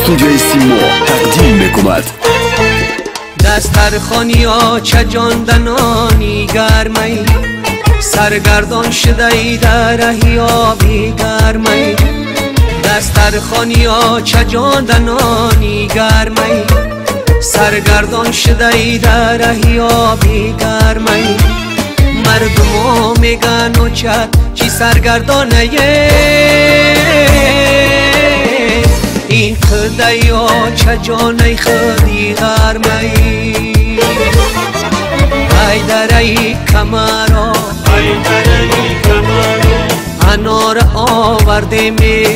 استودیوی سیما تقدیم میکند. دسترخوانی ها چجاندنانی گرمی، سرگردان شده ای در رهی آبی گرمی. دسترخوانی ها چجاندنانی گرمی، سرگردان شده ای در رهی آبی گرمی. مردم ها میگن و چی سرگردانه این خدای ها چجانه خودی گرمی. ای درهی کمرا انار آورده می،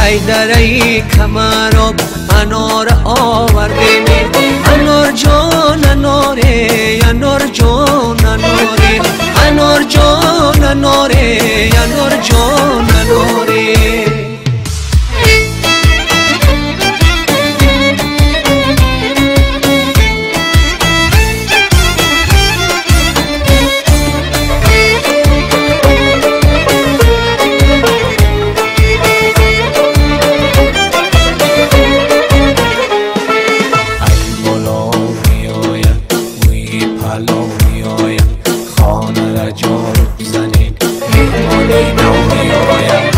ای درهی کمرا انار آورده می. انار جان اناره، انار جان اناره، انار جان اناره، انار جان اناره.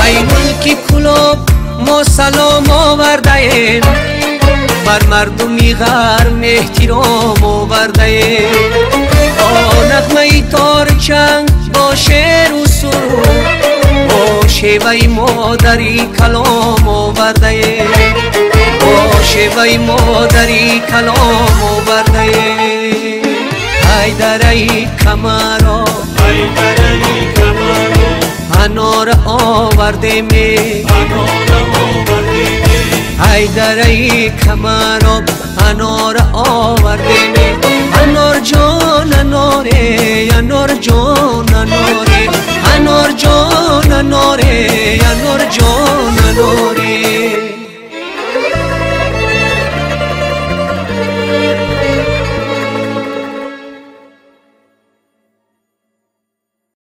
ای ملکی کلوب ما سلام آورده ایم، بر مردمی غرم احترام آورده ایم. نغمه تار چنگ با شعر و سرود، با شیوه مادری کلام آورده ایم، با شیوه مادری کلام آورده ایم. ای درهی کمرا انار آورده می، ای درهی کمرا